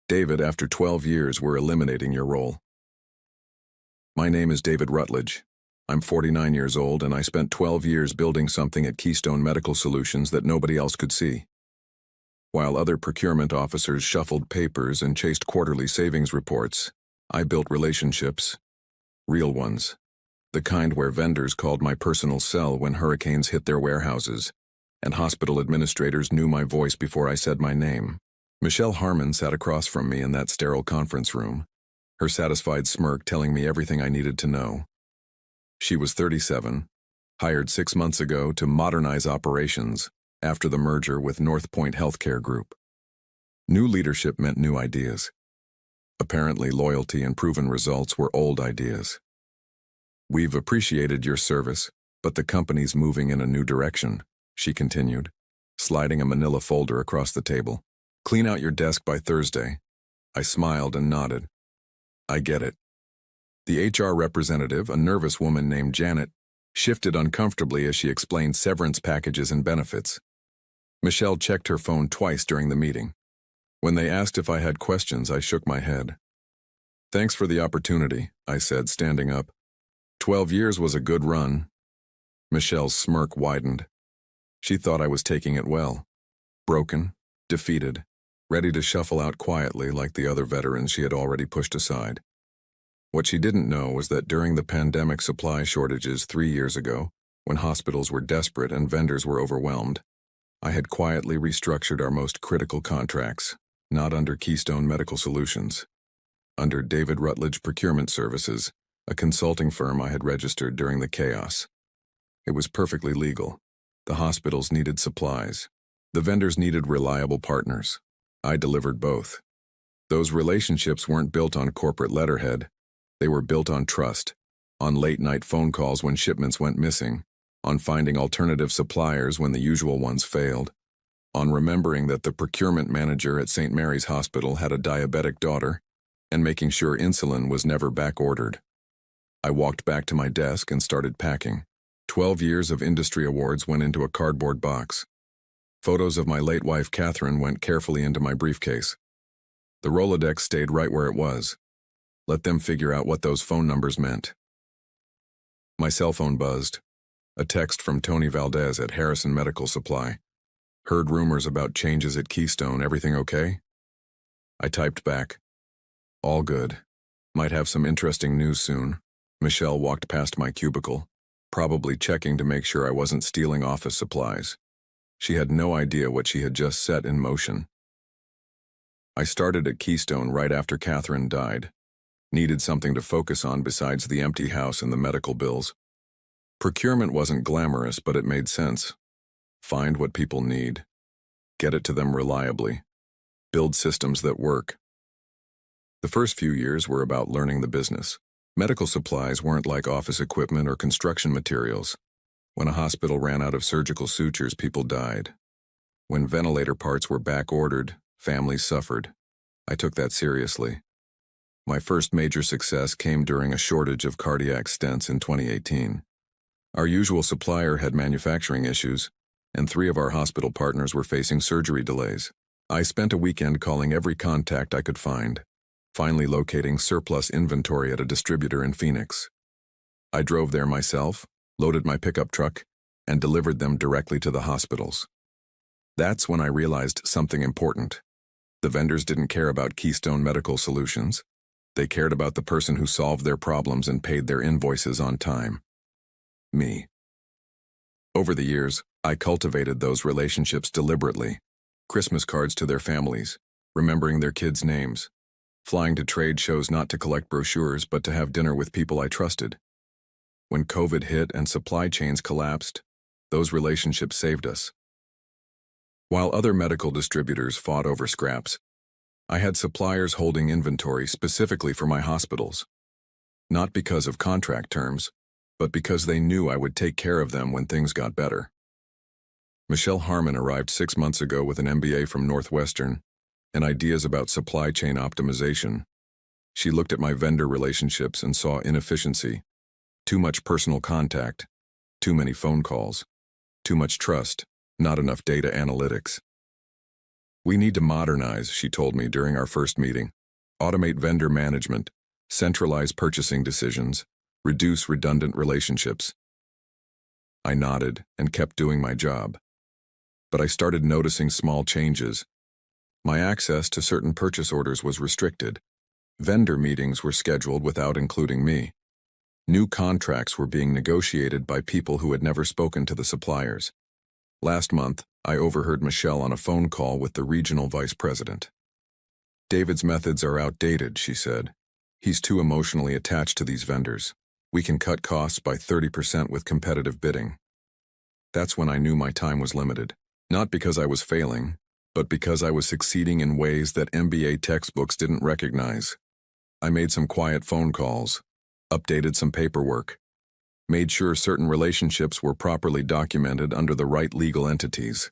David, after 12 years, we're eliminating your role. My name is David Rutledge. I'm 49 years old, and I spent 12 years building something at Keystone Medical Solutions that nobody else could see. While other procurement officers shuffled papers and chased quarterly savings reports, I built relationships. Real ones. The kind where vendors called my personal cell when hurricanes hit their warehouses, and hospital administrators knew my voice before I said my name. Michelle Harmon sat across from me in that sterile conference room, her satisfied smirk telling me everything I needed to know. She was 37, hired 6 months ago to modernize operations after the merger with North Point Healthcare Group. New leadership meant new ideas. Apparently, loyalty and proven results were old ideas. We've appreciated your service, but the company's moving in a new direction, she continued, sliding a manila folder across the table. Clean out your desk by Thursday. I smiled and nodded. I get it. The HR representative, a nervous woman named Janet, shifted uncomfortably as she explained severance packages and benefits. Michelle checked her phone twice during the meeting. When they asked if I had questions, I shook my head. Thanks for the opportunity, I said, standing up. 12 years was a good run. Michelle's smirk widened. She thought I was taking it well. Broken, defeated, ready to shuffle out quietly like the other veterans she had already pushed aside. What she didn't know was that during the pandemic supply shortages 3 years ago, when hospitals were desperate and vendors were overwhelmed, I had quietly restructured our most critical contracts, not under Keystone Medical Solutions, under David Rutledge Procurement Services, a consulting firm I had registered during the chaos. It was perfectly legal. The hospitals needed supplies. The vendors needed reliable partners. I delivered both. Those relationships weren't built on corporate letterhead. They were built on trust, on late-night phone calls when shipments went missing, on finding alternative suppliers when the usual ones failed, on remembering that the procurement manager at St. Mary's Hospital had a diabetic daughter, and making sure insulin was never back-ordered. I walked back to my desk and started packing. 12 years of industry awards went into a cardboard box. Photos of my late wife, Catherine, went carefully into my briefcase. The Rolodex stayed right where it was. Let them figure out what those phone numbers meant. My cell phone buzzed. A text from Tony Valdez at Harrison Medical Supply. Heard rumors about changes at Keystone. Everything okay? I typed back. All good. Might have some interesting news soon. Michelle walked past my cubicle, probably checking to make sure I wasn't stealing office supplies. She had no idea what she had just set in motion. I started at Keystone right after Catherine died. Needed something to focus on besides the empty house and the medical bills. Procurement wasn't glamorous, but it made sense. Find what people need. Get it to them reliably. Build systems that work. The first few years were about learning the business. Medical supplies weren't like office equipment or construction materials. When a hospital ran out of surgical sutures, people died. When ventilator parts were back-ordered, families suffered. I took that seriously. My first major success came during a shortage of cardiac stents in 2018. Our usual supplier had manufacturing issues, and 3 of our hospital partners were facing surgery delays. I spent a weekend calling every contact I could find, finally locating surplus inventory at a distributor in Phoenix. I drove there myself, loaded my pickup truck, and delivered them directly to the hospitals. That's when I realized something important. The vendors didn't care about Keystone Medical Solutions. They cared about the person who solved their problems and paid their invoices on time. Me. Over the years, I cultivated those relationships deliberately. Christmas cards to their families, remembering their kids' names, flying to trade shows not to collect brochures but to have dinner with people I trusted. When COVID hit and supply chains collapsed, those relationships saved us. While other medical distributors fought over scraps, I had suppliers holding inventory specifically for my hospitals. Not because of contract terms, but because they knew I would take care of them when things got better. Michelle Harmon arrived 6 months ago with an MBA from Northwestern and ideas about supply chain optimization. She looked at my vendor relationships and saw inefficiency. Too much personal contact, too many phone calls, too much trust, not enough data analytics. We need to modernize, she told me during our first meeting. Automate vendor management, centralize purchasing decisions, reduce redundant relationships. I nodded and kept doing my job. But I started noticing small changes. My access to certain purchase orders was restricted. Vendor meetings were scheduled without including me. New contracts were being negotiated by people who had never spoken to the suppliers. Last month, I overheard Michelle on a phone call with the regional vice president. David's methods are outdated, she said. He's too emotionally attached to these vendors. We can cut costs by 30% with competitive bidding. That's when I knew my time was limited. Not because I was failing, but because I was succeeding in ways that MBA textbooks didn't recognize. I made some quiet phone calls, updated some paperwork, made sure certain relationships were properly documented under the right legal entities.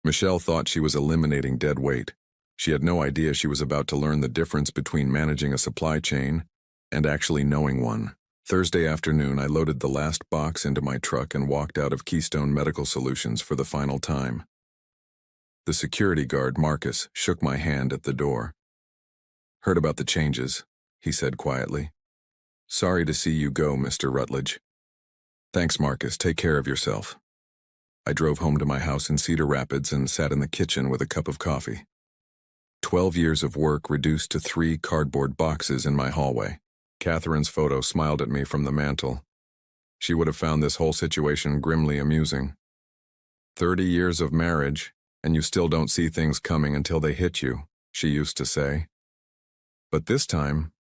Michelle thought she was eliminating dead weight. She had no idea she was about to learn the difference between managing a supply chain and actually knowing one. Thursday afternoon, I loaded the last box into my truck and walked out of Keystone Medical Solutions for the final time. The security guard, Marcus, shook my hand at the door. "Heard about the changes," he said quietly. "Sorry to see you go, Mr. Rutledge." "Thanks, Marcus. Take care of yourself." I drove home to my house in Cedar Rapids and sat in the kitchen with a cup of coffee. 12 years of work reduced to 3 cardboard boxes in my hallway. Catherine's photo smiled at me from the mantel. She would have found this whole situation grimly amusing. 30 years of marriage, and you still don't see things coming until they hit you, she used to say. But this time,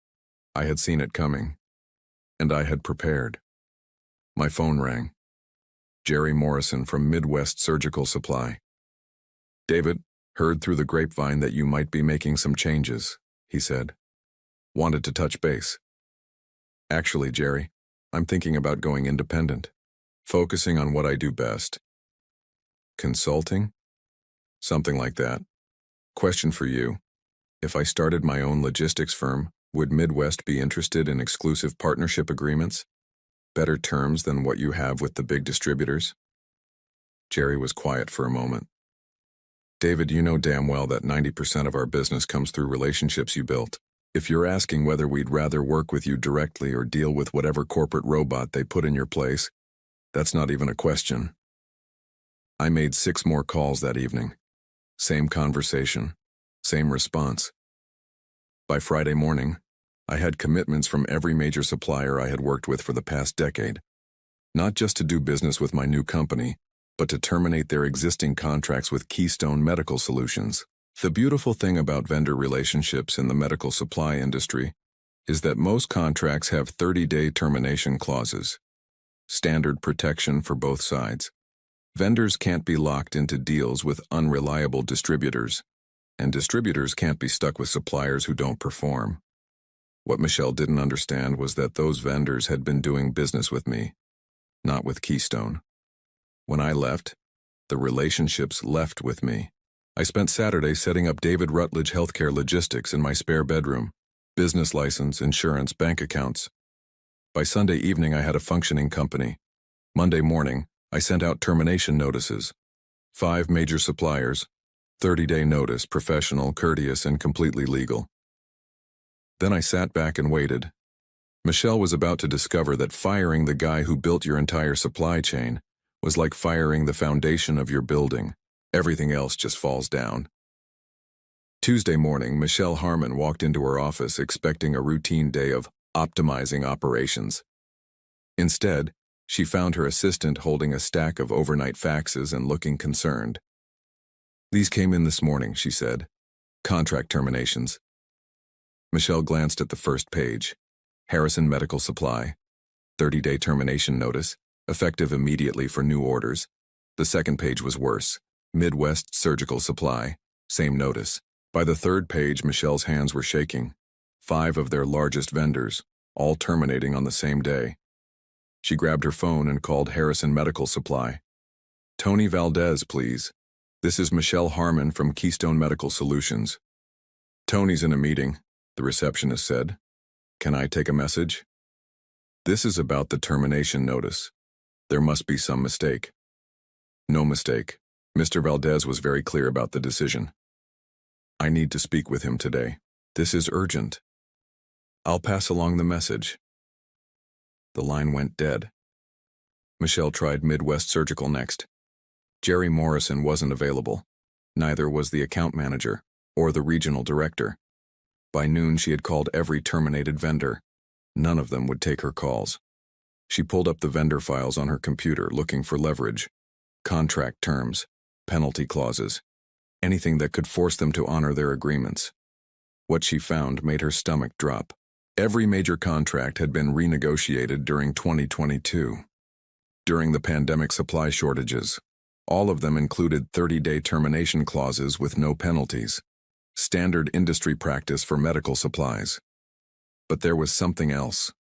I had seen it coming, and I had prepared. My phone rang. Jerry Morrison from Midwest Surgical Supply. "David, heard through the grapevine that you might be making some changes," he said. "Wanted to touch base." "Actually, Jerry, I'm thinking about going independent, focusing on what I do best." "Consulting?" "Something like that. Question for you. If I started my own logistics firm, would Midwest be interested in exclusive partnership agreements? Better terms than what you have with the big distributors?" Jerry was quiet for a moment. "David, you know damn well that 90% of our business comes through relationships you built. If you're asking whether we'd rather work with you directly or deal with whatever corporate robot they put in your place, that's not even a question." I made 6 more calls that evening. Same conversation, same response. By Friday morning, I had commitments from every major supplier I had worked with for the past decade. Not just to do business with my new company, but to terminate their existing contracts with Keystone Medical Solutions. The beautiful thing about vendor relationships in the medical supply industry is that most contracts have 30-day termination clauses. Standard protection for both sides. Vendors can't be locked into deals with unreliable distributors, and distributors can't be stuck with suppliers who don't perform. What Michelle didn't understand was that those vendors had been doing business with me, not with Keystone. When I left, the relationships left with me. I spent Saturday setting up David Rutledge Healthcare Logistics in my spare bedroom. Business license, insurance, bank accounts. By Sunday evening, I had a functioning company. Monday morning, I sent out termination notices. 5 major suppliers, 30-day notice, professional, courteous, and completely legal. Then I sat back and waited. Michelle was about to discover that firing the guy who built your entire supply chain was like firing the foundation of your building. Everything else just falls down. Tuesday morning, Michelle Harmon walked into her office expecting a routine day of optimizing operations. Instead, she found her assistant holding a stack of overnight faxes and looking concerned. "These came in this morning," she said. "Contract terminations." Michelle glanced at the first page. Harrison Medical Supply. 30-day termination notice, effective immediately for new orders. The second page was worse. Midwest Surgical Supply. Same notice. By the third page, Michelle's hands were shaking. 5 of their largest vendors, all terminating on the same day. She grabbed her phone and called Harrison Medical Supply. "Tony Valdez, please. This is Michelle Harmon from Keystone Medical Solutions." "Tony's in a meeting," the receptionist said. "Can I take a message?" "This is about the termination notice. There must be some mistake." "No mistake. Mr. Valdez was very clear about the decision. I need to speak with him today. This is urgent. I'll pass along the message. The line went dead. Michelle tried Midwest Surgical next. Jerry Morrison wasn't available. Neither was the account manager or the regional director. By noon, she had called every terminated vendor. None of them would take her calls. She pulled up the vendor files on her computer looking for leverage, contract terms, penalty clauses, anything that could force them to honor their agreements. What she found made her stomach drop. Every major contract had been renegotiated during 2022. During the pandemic supply shortages, all of them included 30-day termination clauses with no penalties, standard industry practice for medical supplies. But there was something else.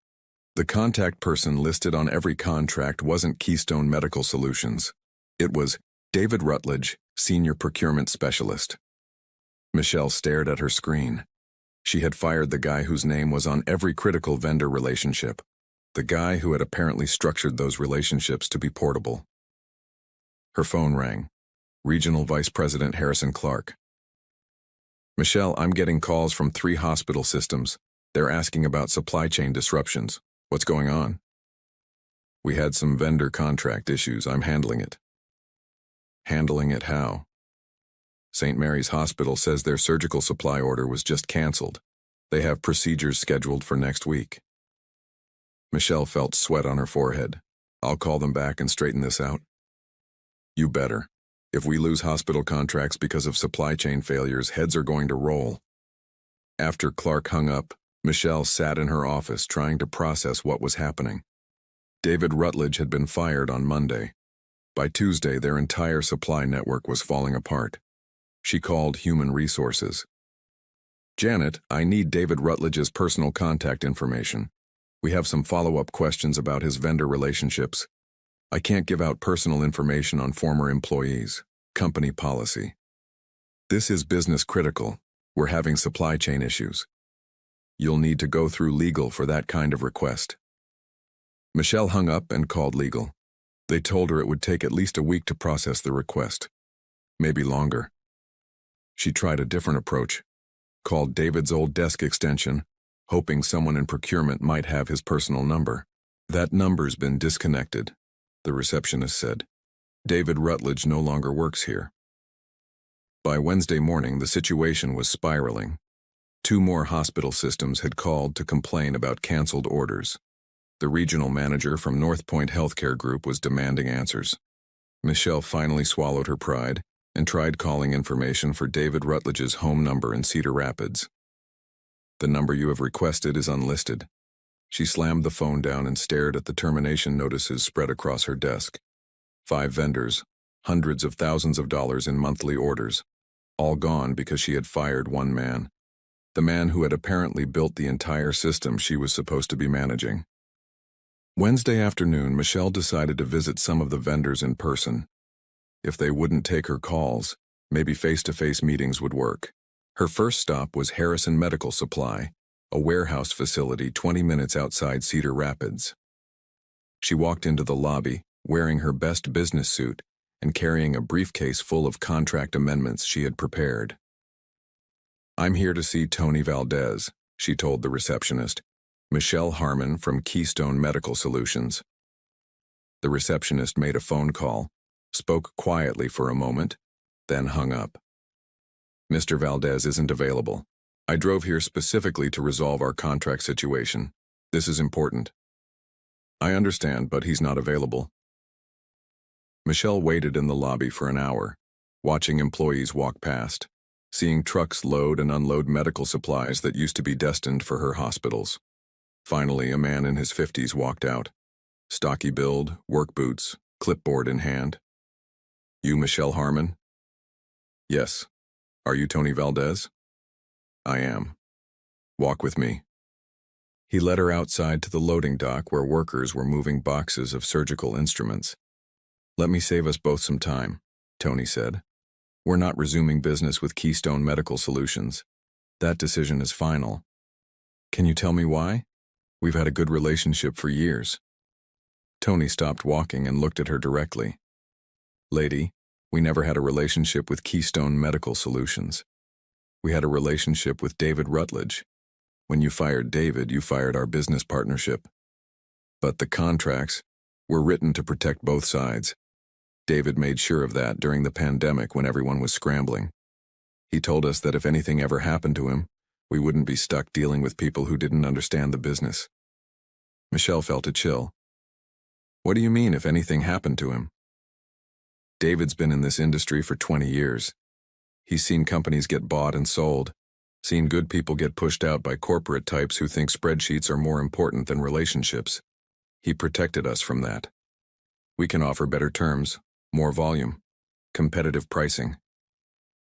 The contact person listed on every contract wasn't Keystone Medical Solutions. It was David Rutledge, Senior Procurement Specialist. Michelle stared at her screen. She had fired the guy whose name was on every critical vendor relationship, the guy who had apparently structured those relationships to be portable. Her phone rang. Regional Vice President Harrison Clark. Michelle, I'm getting calls from 3 hospital systems. They're asking about supply chain disruptions. What's going on? We had some vendor contract issues. I'm handling it. Handling it how? St. Mary's Hospital says their surgical supply order was just canceled. They have procedures scheduled for next week. Michelle felt sweat on her forehead. I'll call them back and straighten this out. You better. If we lose hospital contracts because of supply chain failures, heads are going to roll. After Clark hung up, Michelle sat in her office trying to process what was happening. David Rutledge had been fired on Monday. By Tuesday, their entire supply network was falling apart. She called Human Resources. Janet, I need David Rutledge's personal contact information. We have some follow-up questions about his vendor relationships. I can't give out personal information on former employees. Company policy. This is business critical. We're having supply chain issues. You'll need to go through legal for that kind of request. Michelle hung up and called legal. They told her it would take at least a week to process the request. Maybe longer. She tried a different approach. Called David's old desk extension, hoping someone in procurement might have his personal number. That number's been disconnected, the receptionist said. David Rutledge no longer works here. By Wednesday morning, the situation was spiraling. 2 more hospital systems had called to complain about canceled orders. The regional manager from North Point Healthcare Group was demanding answers. Michelle finally swallowed her pride and tried calling information for David Rutledge's home number in Cedar Rapids. The number you have requested is unlisted. She slammed the phone down and stared at the termination notices spread across her desk. 5 vendors, hundreds of thousands of dollars in monthly orders, all gone because she had fired one man. The man who had apparently built the entire system she was supposed to be managing. Wednesday afternoon, Michelle decided to visit some of the vendors in person. If they wouldn't take her calls, maybe face-to-face meetings would work. Her first stop was Harrison Medical Supply, a warehouse facility 20 minutes outside Cedar Rapids. She walked into the lobby, wearing her best business suit and carrying a briefcase full of contract amendments she had prepared. I'm here to see Tony Valdez, she told the receptionist, Michelle Harmon from Keystone Medical Solutions. The receptionist made a phone call, spoke quietly for a moment, then hung up. Mr. Valdez isn't available. I drove here specifically to resolve our contract situation. This is important. I understand, but he's not available. Michelle waited in the lobby for an hour, watching employees walk past, seeing trucks load and unload medical supplies that used to be destined for her hospitals. Finally, a man in his 50s walked out. Stocky build, work boots, clipboard in hand. You Michelle Harmon? Yes. Are you Tony Valdez? I am. Walk with me. He led her outside to the loading dock where workers were moving boxes of surgical instruments. Let me save us both some time, Tony said. We're not resuming business with Keystone Medical Solutions. That decision is final. Can you tell me why? We've had a good relationship for years. Tony stopped walking and looked at her directly. Lady, we never had a relationship with Keystone Medical Solutions. We had a relationship with David Rutledge. When you fired David, you fired our business partnership. But the contracts were written to protect both sides. David made sure of that during the pandemic when everyone was scrambling. He told us that if anything ever happened to him, we wouldn't be stuck dealing with people who didn't understand the business. Michelle felt a chill. What do you mean, if anything happened to him? David's been in this industry for 20 years. He's seen companies get bought and sold, seen good people get pushed out by corporate types who think spreadsheets are more important than relationships. He protected us from that. We can offer better terms, more volume, competitive pricing.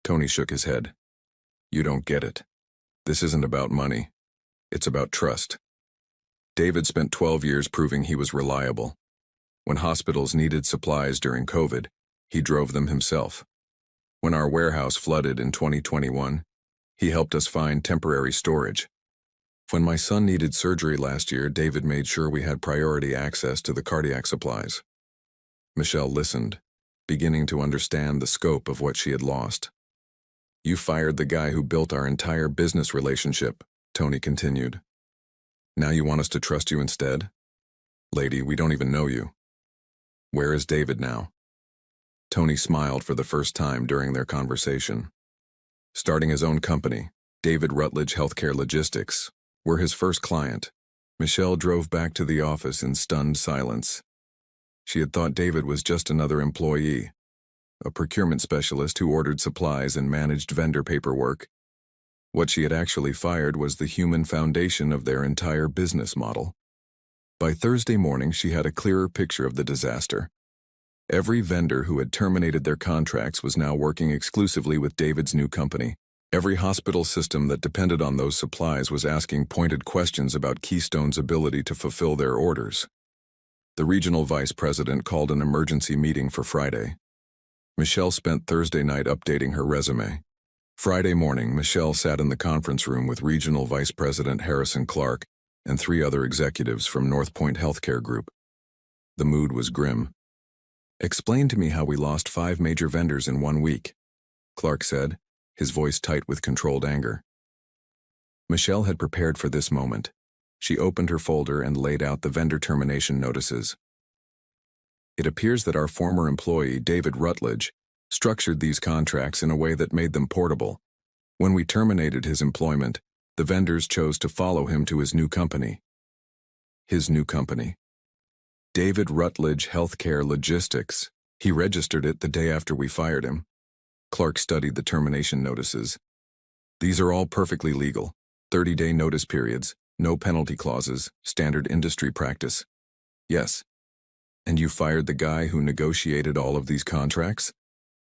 Tony shook his head. You don't get it. This isn't about money. It's about trust. David spent 12 years proving he was reliable. When hospitals needed supplies during COVID, he drove them himself. When our warehouse flooded in 2021, he helped us find temporary storage. When my son needed surgery last year, David made sure we had priority access to the cardiac supplies. Michelle listened, beginning to understand the scope of what she had lost. You fired the guy who built our entire business relationship, Tony continued. Now you want us to trust you instead? Lady, we don't even know you. Where is David now? Tony smiled for the first time during their conversation. Starting his own company, David Rutledge Healthcare Logistics, were his first client. Michelle drove back to the office in stunned silence. She had thought David was just another employee, a procurement specialist who ordered supplies and managed vendor paperwork. What she had actually fired was the human foundation of their entire business model. By Thursday morning, she had a clearer picture of the disaster. Every vendor who had terminated their contracts was now working exclusively with David's new company. Every hospital system that depended on those supplies was asking pointed questions about Keystone's ability to fulfill their orders. The regional vice president called an emergency meeting for Friday. Michelle spent Thursday night updating her resume. Friday morning, Michelle sat in the conference room with Regional Vice President Harrison Clark and 3 other executives from North Point Healthcare Group. The mood was grim. Explain to me how we lost 5 major vendors in 1 week, Clark said, his voice tight with controlled anger. Michelle had prepared for this moment. She opened her folder and laid out the vendor termination notices. It appears that our former employee, David Rutledge, structured these contracts in a way that made them portable. When we terminated his employment, the vendors chose to follow him to his new company. His new company. David Rutledge Healthcare Logistics. He registered it the day after we fired him. Clark studied the termination notices. These are all perfectly legal. 30-day notice periods, no penalty clauses, standard industry practice. Yes. And you fired the guy who negotiated all of these contracts?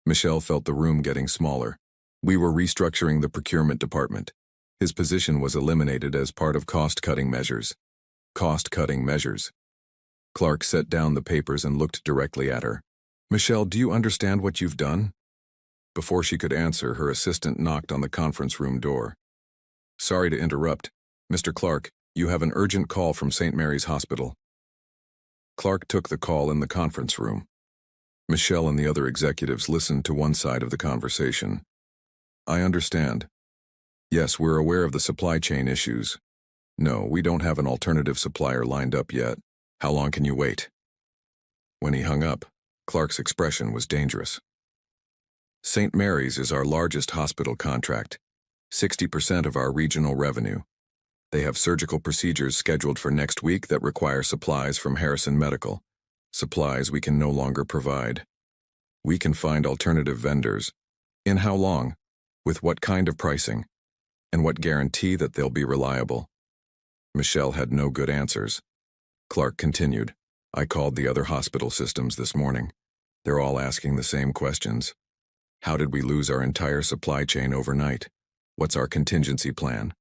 Michelle felt the room getting smaller. We were restructuring the procurement department. His position was eliminated as part of cost-cutting measures. Cost-cutting measures. Clark set down the papers and looked directly at her. Michelle, do you understand what you've done? Before she could answer, her assistant knocked on the conference room door. Sorry to interrupt. Mr. Clark, you have an urgent call from St. Mary's Hospital. Clark took the call in the conference room. Michelle and the other executives listened to one side of the conversation. I understand. Yes, we're aware of the supply chain issues. No, we don't have an alternative supplier lined up yet. How long can you wait? When he hung up, Clark's expression was dangerous. St. Mary's is our largest hospital contract, 60% of our regional revenue. They have surgical procedures scheduled for next week that require supplies from Harrison Medical, supplies we can no longer provide. We can find alternative vendors. In how long? With what kind of pricing? And what guarantee that they'll be reliable? Michelle had no good answers. Clark continued, I called the other hospital systems this morning. They're all asking the same questions. How did we lose our entire supply chain overnight? What's our contingency plan?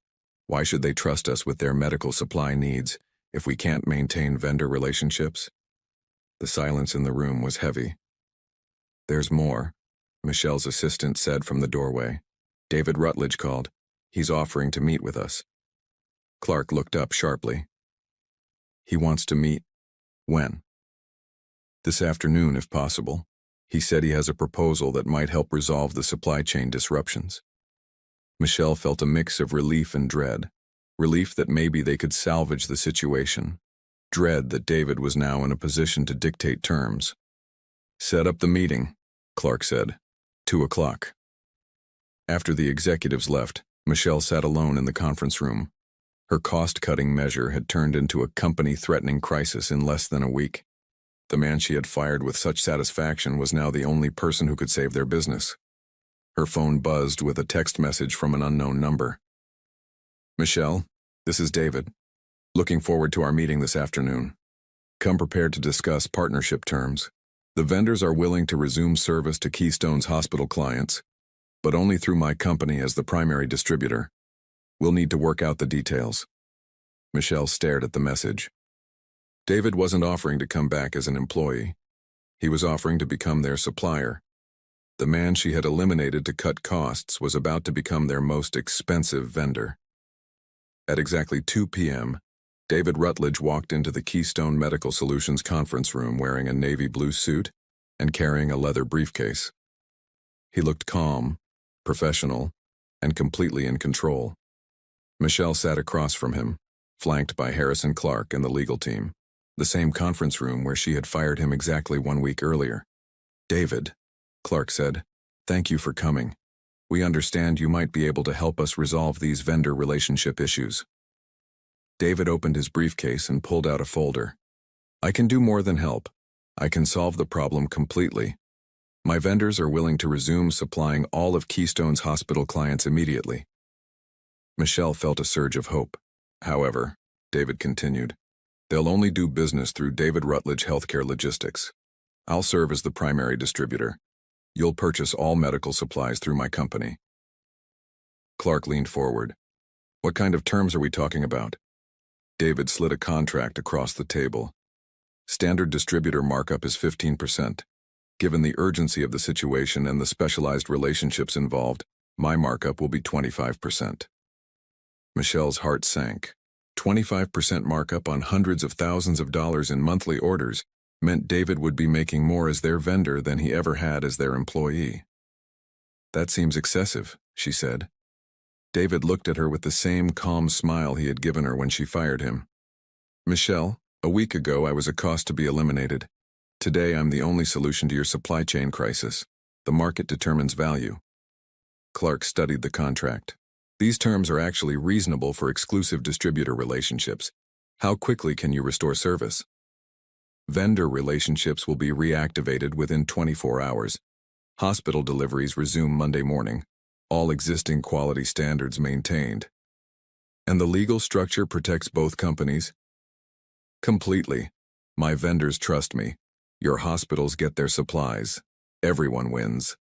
Why should they trust us with their medical supply needs if we can't maintain vendor relationships? The silence in the room was heavy. There's more, Michelle's assistant said from the doorway. David Rutledge called. He's offering to meet with us. Clark looked up sharply. He wants to meet. When? This afternoon, if possible. He said he has a proposal that might help resolve the supply chain disruptions. Michelle felt a mix of relief and dread. Relief that maybe they could salvage the situation. Dread that David was now in a position to dictate terms. "Set up the meeting," Clark said. 2:00. After the executives left, Michelle sat alone in the conference room. Her cost-cutting measure had turned into a company-threatening crisis in less than a week. The man she had fired with such satisfaction was now the only person who could save their business. Her phone buzzed with a text message from an unknown number. "Michelle, this is David. Looking forward to our meeting this afternoon. Come prepared to discuss partnership terms. The vendors are willing to resume service to Keystone's hospital clients, but only through my company as the primary distributor. We'll need to work out the details." Michelle stared at the message. David wasn't offering to come back as an employee. He was offering to become their supplier. The man she had eliminated to cut costs was about to become their most expensive vendor. At exactly 2 p.m., David Rutledge walked into the Keystone Medical Solutions conference room wearing a navy blue suit and carrying a leather briefcase. He looked calm, professional, and completely in control. Michelle sat across from him, flanked by Harrison Clark and the legal team, the same conference room where she had fired him exactly 1 week earlier. "David," Clark said, "thank you for coming. We understand you might be able to help us resolve these vendor relationship issues." David opened his briefcase and pulled out a folder. "I can do more than help. I can solve the problem completely. My vendors are willing to resume supplying all of Keystone's hospital clients immediately." Michelle felt a surge of hope. "However," David continued, "they'll only do business through David Rutledge Healthcare Logistics. I'll serve as the primary distributor. You'll purchase all medical supplies through my company." Clark leaned forward. "What kind of terms are we talking about?" David slid a contract across the table. "Standard distributor markup is 15%. Given the urgency of the situation and the specialized relationships involved, my markup will be 25%. Michelle's heart sank. 25% markup on hundreds of thousands of dollars in monthly orders meant David would be making more as their vendor than he ever had as their employee. "That seems excessive," she said. David looked at her with the same calm smile he had given her when she fired him. "Michelle, a week ago I was a cost to be eliminated. Today I'm the only solution to your supply chain crisis. The market determines value." Clark studied the contract. "These terms are actually reasonable for exclusive distributor relationships. How quickly can you restore service?" "Vendor relationships will be reactivated within 24 hours. Hospital deliveries resume Monday morning. All existing quality standards maintained." "And the legal structure protects both companies?" "Completely. My vendors trust me. Your hospitals get their supplies. Everyone wins."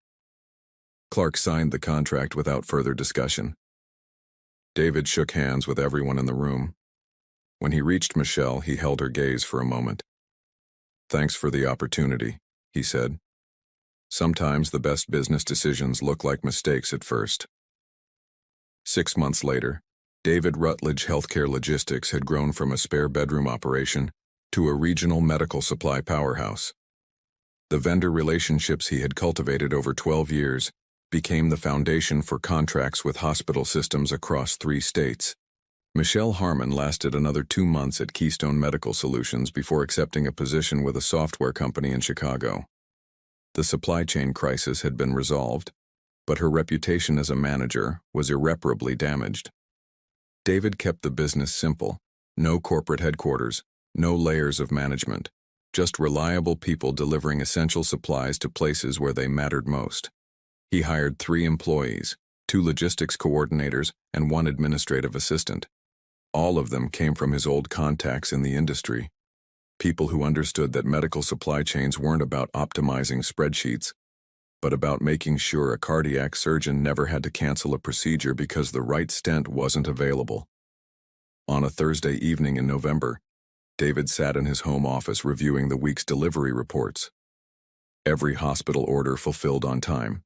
Clark signed the contract without further discussion. David shook hands with everyone in the room. When he reached Michelle, he held her gaze for a moment. "Thanks for the opportunity," he said. "Sometimes the best business decisions look like mistakes at first." 6 months later, David Rutledge Healthcare Logistics had grown from a spare bedroom operation to a regional medical supply powerhouse. The vendor relationships he had cultivated over 12 years became the foundation for contracts with hospital systems across 3 states. Michelle Harmon lasted another 2 months at Keystone Medical Solutions before accepting a position with a software company in Chicago. The supply chain crisis had been resolved, but her reputation as a manager was irreparably damaged. David kept the business simple. No corporate headquarters, no layers of management, just reliable people delivering essential supplies to places where they mattered most. He hired 3 employees, 2 logistics coordinators, and 1 administrative assistant. All of them came from his old contacts in the industry. People who understood that medical supply chains weren't about optimizing spreadsheets, but about making sure a cardiac surgeon never had to cancel a procedure because the right stent wasn't available. On a Thursday evening in November, David sat in his home office reviewing the week's delivery reports. Every hospital order fulfilled on time.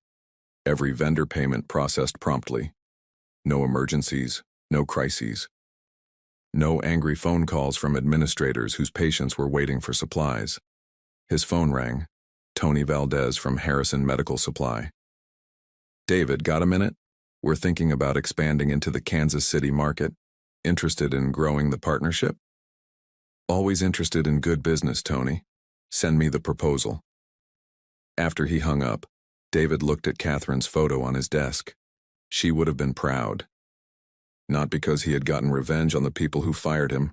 Every vendor payment processed promptly. No emergencies, no crises. No angry phone calls from administrators whose patients were waiting for supplies. His phone rang. Tony Valdez from Harrison Medical Supply. "David, got a minute?" We're thinking about expanding into the Kansas City market. Interested in growing the partnership? Always interested in good business, Tony. Send me the proposal. After he hung up, David looked at Catherine's photo on his desk. She would have been proud. Not because he had gotten revenge on the people who fired him,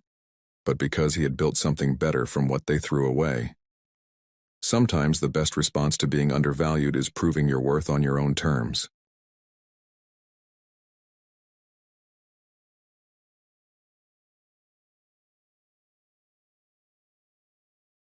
but because he had built something better from what they threw away. Sometimes the best response to being undervalued is proving your worth on your own terms.